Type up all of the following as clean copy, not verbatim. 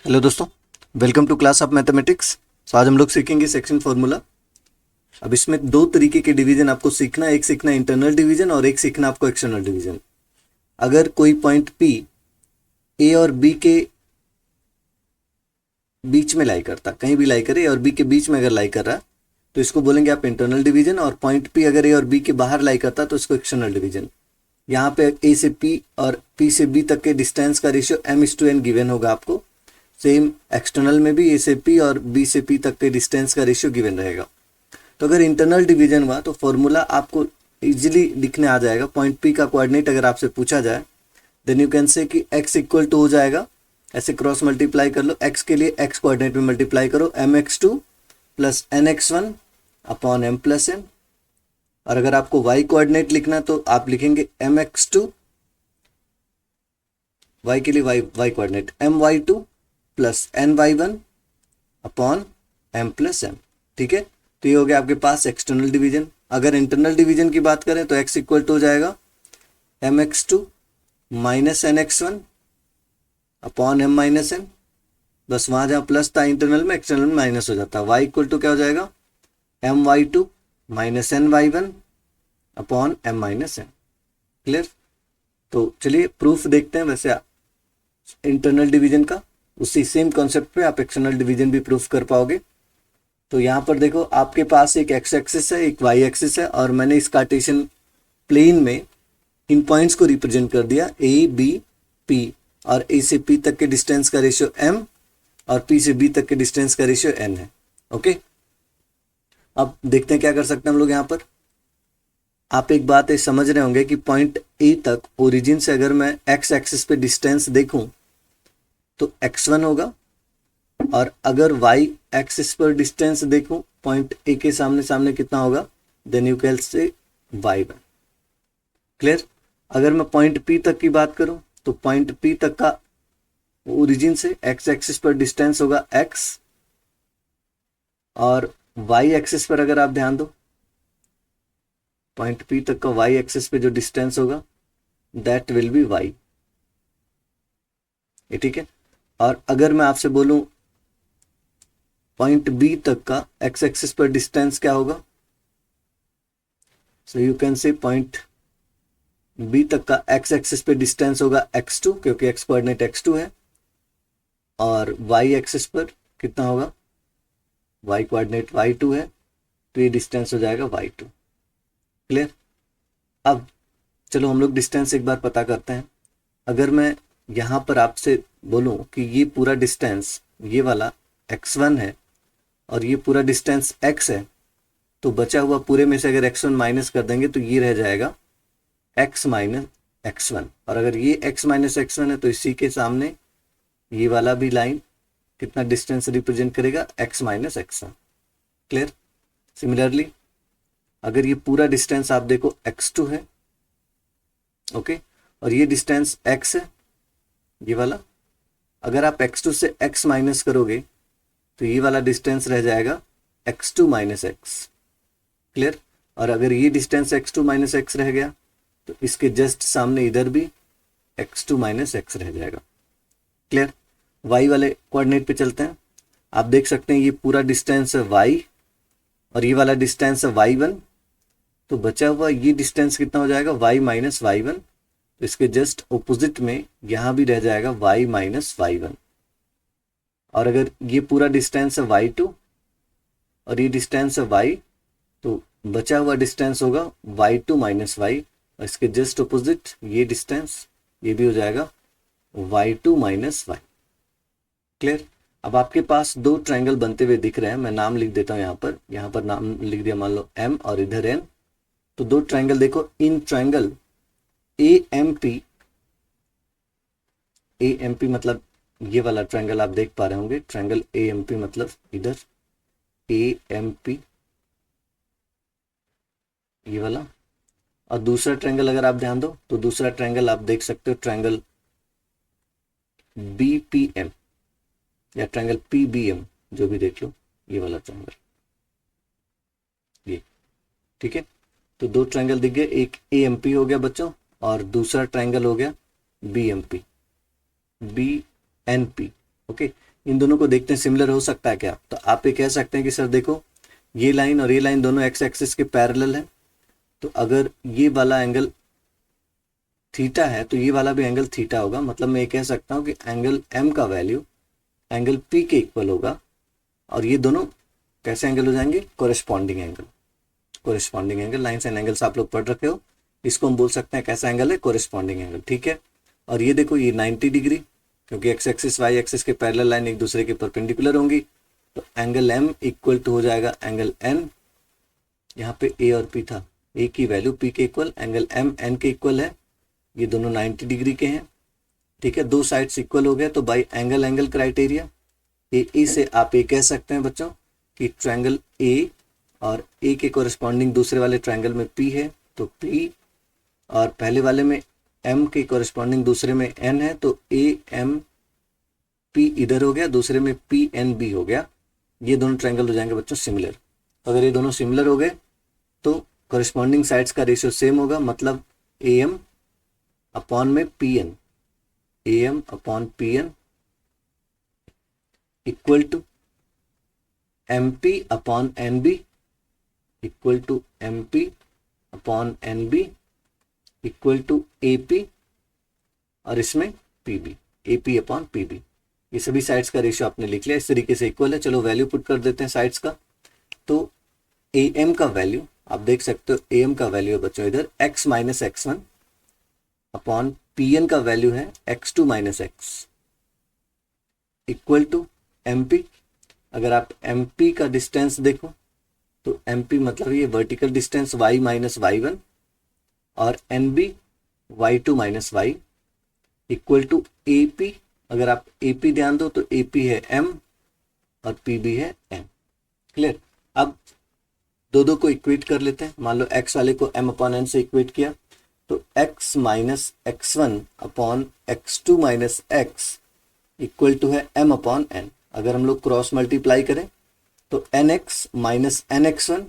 Hello दोस्तों, welcome to class of mathematics. तो आज हम लोग सीखेंगे सेक्शन फॉर्मूला। अब इसमें दो तरीके के डिवीजन आपको सीखना है, एक सीखना इंटरनल डिवीजन और एक सीखना आपको एक्सटर्नल डिवीजन। अगर कोई पॉइंट पी ए और बी के बीच में लाई करता, कहीं भी लाई करे, और बी के बीच में अगर लाई कर रहा तो इसको बोलेंगे आप इंटरनल डिवीजन। और पॉइंट पी अगर ए और बी के बाहर लाई करता तो इसको एक्सटर्नल डिवीजन। यहाँ पे ए से पी और पी से बी तक के डिस्टेंस का रेशियो m/n गिवन होगा आपको। सेम एक्सटर्नल में भी ए से पी और बी से पी तक के डिस्टेंस का रेशियो गिवन रहेगा। तो अगर इंटरनल डिवीजन हुआ तो फॉर्मूला आपको इजीली लिखने आ जाएगा। पॉइंट पी का कोऑर्डिनेट अगर आपसे पूछा जाए देन यू कैन से कि x इक्वल टू हो जाएगा, ऐसे क्रॉस मल्टीप्लाई कर लो, x के लिए x कोऑर्डिनेट में मल्टीप्लाई करो, mx2 plus nx1 upon m plus n। और अगर आपको y कोऑर्डिनेट लिखना तो आप लिखेंगे mx2, y के लिए y coordinate my2 plus ny1 upon m plus m। ठीक है, तो ये हो गया आपके पास एक्सटर्नल डिवीजन। अगर इंटरनल डिवीजन की बात करें तो x इक्वल टू हो जाएगा mx2 minus nx1 upon m minus n। बस वहां जहां प्लस था इंटरनल में, एक्सटर्नल में माइनस हो जाता है। y इक्वल टू क्या हो जाएगा my2 minus ny1 upon m minus n। Clear? तो चलिए प्रूफ देखते हैं। वैसे इंटरनल डिवीजन का उसी सेम कॉन्सेप्ट पे आप एक्सटर्नल डिवीजन भी प्रूफ कर पाओगे। तो यहाँ पर देखो, आपके पास एक एक्स एक्सिस है, एक वाई एक्सिस है, और मैंने इस कार्टेशियन प्लेन में इन पॉइंट्स को रिप्रेजेंट कर दिया ए बी पी, और ए से पी तक के डिस्टेंस का रेशियो m और पी से बी तक के डिस्टेंस का रेशियो n है। ओके, अब देखते हैं क्या कर सकते हैं हम लोग। यहाँ पर आप एक बात ये समझ रहे होंगे कि पॉइंट ए तक ओरिजिन से अगर मैं एक्स एक्सिस पे डिस्टेंस देखूं तो x1 होगा, और अगर y एक्सिस पर डिस्टेंस देखूं पॉइंट ए के सामने सामने कितना होगा, देन यू कैन से y1। क्लियर? अगर मैं पॉइंट p तक की बात करूं तो पॉइंट p तक का ओरिजिन से x एक्सिस पर डिस्टेंस होगा x, और y एक्सिस पर अगर आप ध्यान दो, पॉइंट p तक का y एक्सिस पे जो डिस्टेंस होगा दैट विल बी y। ठीक है, और अगर मैं आपसे बोलूं पॉइंट बी तक का एक्स एक्सिस पर डिस्टेंस क्या होगा, so you can say point B तक का एक्स एक्सिस पे डिस्टेंस होगा x2, क्योंकि x कोऑर्डिनेट x2 है, और y एक्सिस पर कितना होगा, y कोऑर्डिनेट y2 है, तो ये डिस्टेंस हो जाएगा y2। क्लियर? अब चलो हम लोग डिस्टेंस एक बार पता करते हैं। अगर मैं यहाँ पर आपसे बोलूं कि ये पूरा डिस्टेंस ये वाला x1 है और ये पूरा डिस्टेंस x है, तो बचा हुआ पूरे में से अगर x1 माइनस कर देंगे तो ये रह जाएगा x माइनस x1। और अगर ये x माइनस x1 है तो इसी के सामने ये वाला भी लाइन कितना डिस्टेंस रिप्रेजेंट करेगा, x minus x1। Clear? Similarly अगर ये पूरा डिस्टेंस आप देखो x2 है, ओके, और ये डिस्टेंस x है ये वाला, अगर आप x2 से x माइनस करोगे तो ये वाला डिस्टेंस रह जाएगा x2 माइनस x। क्लियर? और अगर ये डिस्टेंस x2 माइनस x रह गया तो इसके जस्ट सामने इधर भी x2 माइनस x रह जाएगा। क्लियर? y वाले कोऑर्डिनेट पे चलते हैं। आप देख सकते हैं ये पूरा डिस्टेंस है y और ये वाला डिस्टेंस है y1, तो बचा हुआ ये डिस्टेंस कितना हो जाएगा y माइनस y1। तो इसके जस्ट ऑपोजिट में यहाँ भी रह जाएगा y माइनस y1। और अगर ये पूरा डिस्टेंस है y2 और ये डिस्टेंस है y, तो बचा हुआ डिस्टेंस होगा y2 माइनस y, और इसके जस्ट ऑपोजिट ये डिस्टेंस, ये भी हो जाएगा y2 माइनस y। क्लियर? अब आपके पास दो ट्रायंगल बनते हुए दिख रहे हैं। मैं नाम लिख देता हूँ यहाँ पर नाम लिख दिया, मान लो m और इधर n। तो दो ट्रायंगल देखो, इन ट्रायंगल AMP मतलब ये वाला ट्रायंगल आप देख पा रहे होंगे, ट्रायंगल AMP मतलब इधर AMP ये वाला। और दूसरा ट्रायंगल अगर आप ध्यान दो तो दूसरा ट्रायंगल आप देख सकते हो, ट्रायंगल BPM या ट्रायंगल PBM, जो भी देख लो, ये वाला ट्रायंगल ये। ठीक है, तो दो ट्रायंगल दिख गए, एक AMP हो गया बच्चों और दूसरा ट्रायंगल हो गया BNP। ओके, इन दोनों को देखते हैं सिमिलर हो सकता है क्या। तो आप ये कह सकते हैं कि सर देखो ये लाइन और ये लाइन दोनों एक्स एक्सिस के पैरेलल है, तो अगर ये वाला एंगल थीटा है तो ये वाला भी एंगल थीटा होगा। मतलब मैं ये कह सकता हूँ कि एंगल एम का वैल्यू एंगल पी के इक्वल होगा, और ये दोनों कैसे एंगल हो जाएंगे, corresponding angle. Corresponding angle, lines and angles आप लोग पढ़ रखे हो, इसको हम बोल सकते हैं कैसा एंगल है, कोरिस्पॉन्डिंग एंगल। ठीक है, और ये देखो ये 90 डिग्री, क्योंकि एक्स एक्सिस वाई एक्सिस के पैरेलल लाइन एक दूसरे के परपेंडिकुलर होंगी, तो एंगल एम इक्वल टू हो जाएगा एंगल एन, यहाँ पे ए और पी था, ए की वैल्यू पी के इक्वल, एंगल एम एन के इक्वल है, ये दोनों 90 डिग्री के हैं। ठीक है, दो साइड्स इक्वल हो गए, तो बाई एंगल एंगल क्राइटेरिया ए से आप ये कह सकते हैं बच्चों कि ट्रायंगल ए और ए के कोरिस्पॉन्डिंग दूसरे वाले ट्रायंगल में पी है तो पी, और पहले वाले में एम के कोरिस्पॉन्डिंग दूसरे में एन है, तो ए एम पी इधर हो गया, दूसरे में पी एन बी हो गया। ये दोनों ट्रायंगल हो जाएंगे बच्चों सिमिलर। अगर ये दोनों सिमिलर हो गए तो कोरिस्पॉन्डिंग साइड्स का रेशियो सेम होगा, मतलब ए एम अपॉन में P N, A M upon P N equal to M P upon N B equal to M P upon N B equal to A P, और इसमें P B, A P upon P B. ये सभी sides का ratio आपने लिख लिया, इस तरीके से इक्वल है। चलो वैल्यू पुट कर देते हैं साइड्स का। तो ए एम का वैल्यू आप देख सकते हो, ए एम का वैल्यू है बच्चों इधर x minus x one upon P N का वैल्यू है x2 minus x equal to M P. अगर आप एम पी का डिस्टेंस देखो तो एम पी मतलब ये vertical distance y minus y one, और N B y2 minus y equal to A P. अगर आप ए पी ध्यान दो तो ए पी है m और पी बी है n। क्लियर। अब दो को इक्वेट कर लेते हैं। मान लो x वाले को m अपॉन n से इक्वेट किया, तो x minus x one upon x2 minus x equal to है m अपॉन n। अगर हम लोग क्रॉस मल्टीप्लाई करें तो nx minus n x one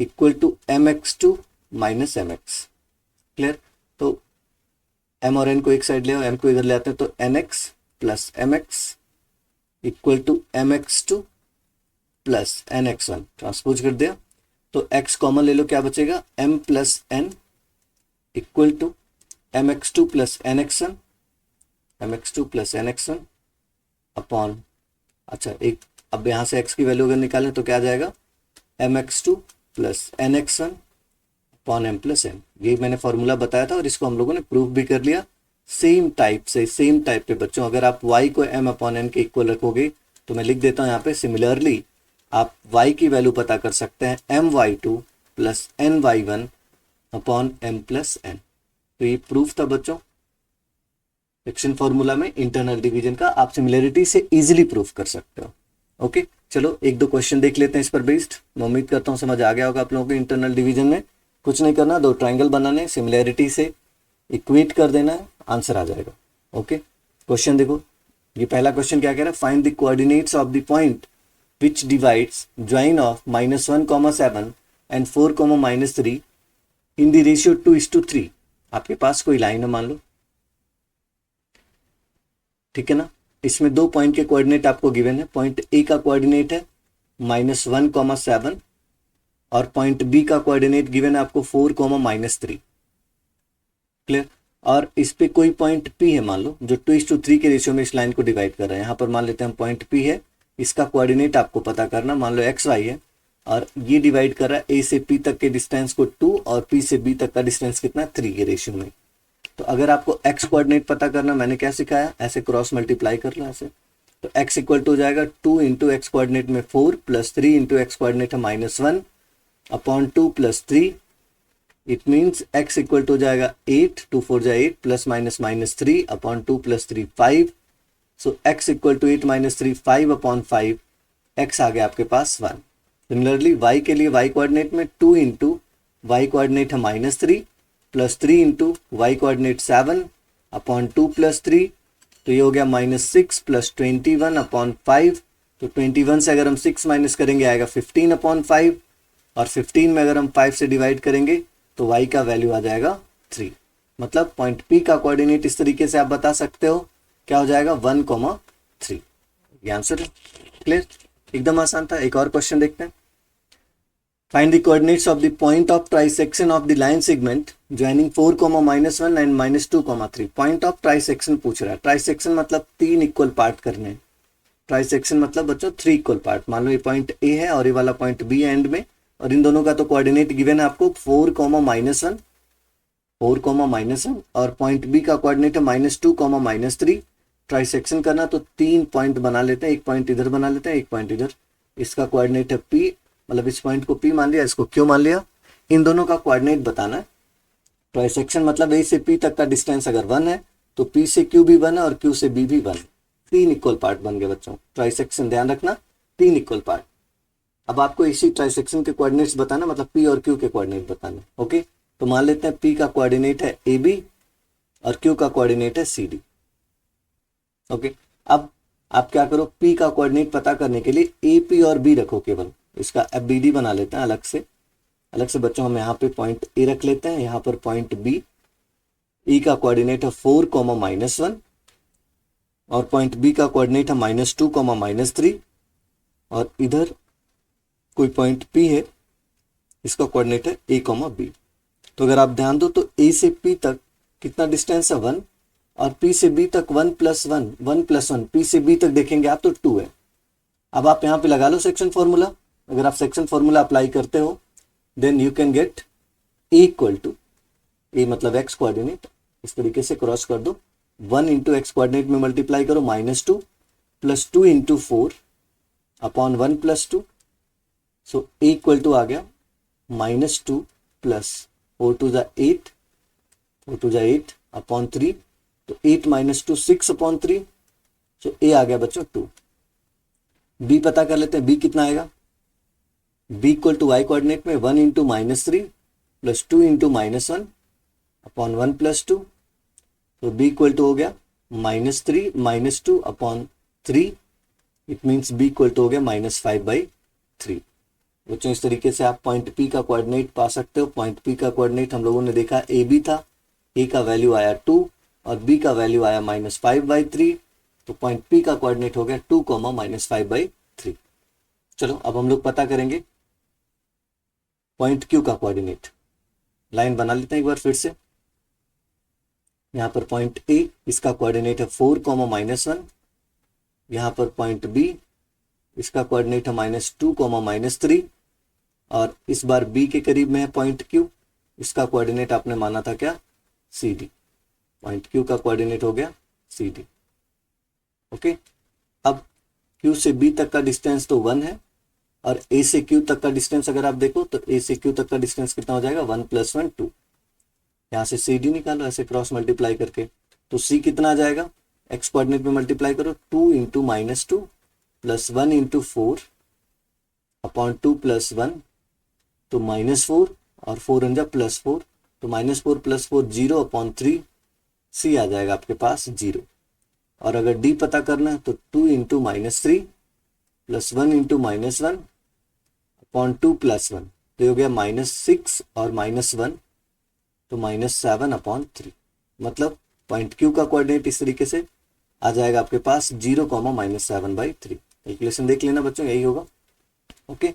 equal to m x two minus m x. Clear. तो m और n को एक साइड ले आओ, m को इधर ले आते हैं, तो nx plus m x equal to m x two plus n x one, transpose कर दिया। तो x कॉमन ले लो, क्या बचेगा, m plus n equal to m x two plus n x one, m x two plus n x one upon, अच्छा एक, अब यहाँ से x की वैल्यू अगर निकालें तो क्या आ जाएगा, m x two plus n x one upon m plus n. ये मैंने फॉर्मूला बताया था और इसको हम लोगों ने प्रूफ भी कर लिया सेम टाइप से, सेम टाइप पे बच्चों। अगर आप y को m अपॉन एन के इक्वल रखोगे तो मैं लिख देता हूँ यहाँ पे, सिमिलरली आप y की वैल्यू पता कर सकते हैं m y two plus n y one upon m plus n. तो ये प्रूफ था बच्चों सेक्शन फॉर्मूला में इंटरनल डिवीजन का, आप सिमिलरिटी से इजीली प्रूफ कर सकते हो। ओके, चलो एक दो क्वेश्चन देख लेते हैं इस पर बेस्ड। मैं उम्मीद करता हूँ समझ आ गया होगा आप लोगों को। इंटरनल डिवीजन में कुछ नहीं करना, दो ट्राइंगल बनाने, सिमिलरिटी से इक्वेट कर देना है, आंसर आ जाएगा। ओके, क्वेश्चन देखो, ये पहला क्वेश्चन क्या कह रहा है, find the coordinates of the point which divides join of -1,7 and 4,-3 in the ratio 2:3। आपके पास कोई लाइन है मान लो, ठीक है ना, इसमें दो पॉइंट के कोऑर्डिनेट आपको गिवन है। पॉइंट ए का कोऑर्डिनेट है -1,7 और पॉइंट बी का कोऑर्डिनेट गिवन है आपको 4,-3। क्लियर। और इस पे कोई पॉइंट पी है मान लो, जो 2:3 के रेशियो में इस लाइन को डिवाइड कर रहा है। यहाँ पर मान लेते हैं हम पॉइंट पी है, इसका कोऑर्डिनेट आपको पता करना, मान लो एक्स वाई है, और ये डिवाइड कर रहा है ए से पी तक के डिस्टेंस को 2 और पी से बी तक का डिस्टेंस कितना 3 के रेशियो में। तो अगर आपको एक्स कोऑर्डिनेट पता करना, मैंने क्या सिखाया, ऐसे क्रॉस मल्टीप्लाई कर लो ऐसे, तो एक्स इक्वल टू हो जाएगा 2 इंटू एक्स कोऑर्डिनेट में 4 प्लस 3 इंटू एक्स कोऑर्डिनेट है -1 upon 2 plus 3। It means x equal to हो जाएगा 8, 2 4 जा 8 plus minus -3 upon 2 plus 3 5। So x equal to 8 minus 3 5 upon 5, x आ गया आपके पास 1। सिमिलरली y के लिए y कोऑर्डिनेट में 2 इंटू वाई कोऑर्डिनेट है -3 plus 3 into y coordinate 7 upon 2 plus 3, तो ये हो गया -6 प्लस 21 अपॉन 5। तो 21 से अगर हम 6 माइनस करेंगे आएगा 15 अपॉन 5, और 15 में अगर हम 5 से डिवाइड करेंगे तो y का वैल्यू आ जाएगा 3। मतलब पॉइंट P का कोऑर्डिनेट इस तरीके से आप बता सकते हो, क्या हो जाएगा 1,3। ये आंसर है। क्लियर, एकदम आसान था। एक और क्वेश्चन देखते हैं। Find the coordinates of the point of trisection of the line segment joining 4, -1 and -2, 3। Point of trisection पूछ रहा है। ट्राइसेक्शन मतलब 3 इक्वल पार्ट करने हैं। ट्राइसेक्शन मतलब बच्चों 3 इक्वल पार्ट। मान लो ये पॉइंट ए है और ये वाला पॉइंट बी एंड में, और इन दोनों का तो कोऑर्डिनेट गिवन है आपको 4, -1, 4, -1, और पॉइंट बी का कोऑर्डिनेट है -2, -3। ट्राइसेक्शन करना तो 3 पॉइंट बना लेते हैं, एक पॉइंट इधर बना लेते हैं, एक पॉइंट इधर। इसका कोऑर्डिनेट है पी, मतलब इस पॉइंट को पी मान लिया, इसको क्यू मान लिया। इन दोनों का कोऑर्डिनेट बताना है। ट्राइसेक्शन मतलब ए से पी तक का डिस्टेंस अगर 1 है तो पी से क्यू भी 1 है और क्यू से बी भी 1 है। 3 इक्वल पार्ट बन गए बच्चों। ट्राइसेक्शन ध्यान रखना, 3 इक्वल पार्ट। अब आपको इसी ट्राइसेक्शन के कोऑर्डिनेट्स बताना, मतलब पी और क्यू के कोऑर्डिनेट बताना। ओके, तो मान लेते हैं पी का कोऑर्डिनेट है ए बी और क्यू का कोऑर्डिनेट है सी डी। ओके, अब आप क्या करो, पी का कोऑर्डिनेट पता करने के लिए ए पी और बी रखो केवल। इसका एफ बी डी बना लेते हैं अलग से बच्चों। हम यहाँ पे पॉइंट ए रख लेते हैं, यहाँ पर पॉइंट बी। ई का कोऑर्डिनेट है 4, -1 और पॉइंट बी का कोऑर्डिनेट है -2, -3 और इधर कोई पॉइंट पी है, इसका कोऑर्डिनेट है ए, बी। तो अगर आप ध्यान दो तो ए से पी तक कितना डिस्टेंस है 1 और पी से बी तक 1 + 1, 1 + 1, पी से बी तक देखेंगे आप तो 2 है। अब आप यहाँ पे लगा लो सेक्शन फॉर्मूला। अगर आप सेक्शन फॉर्मूला अप्लाई करते हो then you can get A equal to, A मतलब एक्स कोऑर्डिनेट, इस तरीके से क्रॉस कर दो। 1 × एक्स कोऑर्डिनेट में मल्टीप्लाई करो, -2 + 2 × 4 upon 1 + 2। So A equal to आ गया -2 + 4 × 8, 4 × 8 अपॉन 3, तो 8 - 2 6 अपॉन 3। सो ए आ गया बच्चों 2। बी पता कर लेते हैं, बी कितना आएगा। B equal to y coordinate में 1 × -3 + 2 × -1 अपॉन 1 + 2। तो बी इक्वल टू हो गया -3 - 2 upon 3। It means B equal to हो गया -5/3। बच्चों इस तरीके से आप पॉइंट पी का कोऑर्डिनेट पा सकते हो। पॉइंट पी का कोऑर्डिनेट हम लोगों ने देखा ए बी था, ए का वैल्यू आया 2 और बी का वैल्यू आया -5/3। तो पॉइंट पी का कोऑर्डिनेट हो गया 2, -5/3। चलो अब हम लोग पता करेंगे पॉइंट क्यू का कोऑर्डिनेट। लाइन बना लेते हैं एक बार फिर से। यहाँ पर पॉइंट ए, इसका कोऑर्डिनेट है 4, -1। यहाँ पर पॉइंट बी, इसका कोऑर्डिनेट है -2, -3 और इस बार बी के करीब में है पॉइंट क्यू, इसका कोऑर्डिनेट आपने माना था क्या, सी डी। पॉइंट क्यू का कोऑर्डिनेट हो गया सी डी। ओके, अब क्यू से बी तक का डिस्टेंस तो 1 है और ए से क्यू तक का डिस्टेंस अगर आप देखो तो ए से क्यू तक का डिस्टेंस कितना हो जाएगा, 1 + 1 2। यहाँ से सी डी निकालो ऐसे क्रॉस मल्टीप्लाई करके, तो सी कितना आ जाएगा, एक्स कोऑर्डिनेट में मल्टीप्लाई करो, 2 × -2 + 1 × 4 अपॉन 2 + 1, तो -4 और 4 × +4, तो -4 + 4 0 अपॉन 3। सी आ जाएगा आपके पास 0। और अगर डी पता करना है तो 2 × -3 + 1 × -1 अपॉन 2 + 1, तो ये हो गया -6 और -1, तो -7 अपॉन 3। मतलब पॉइंट क्यू का कोऑर्डिनेट इस तरीके से आ जाएगा आपके पास 0, -7/3। कैलकुलेशन देख लेना बच्चों, यही होगा। ओके।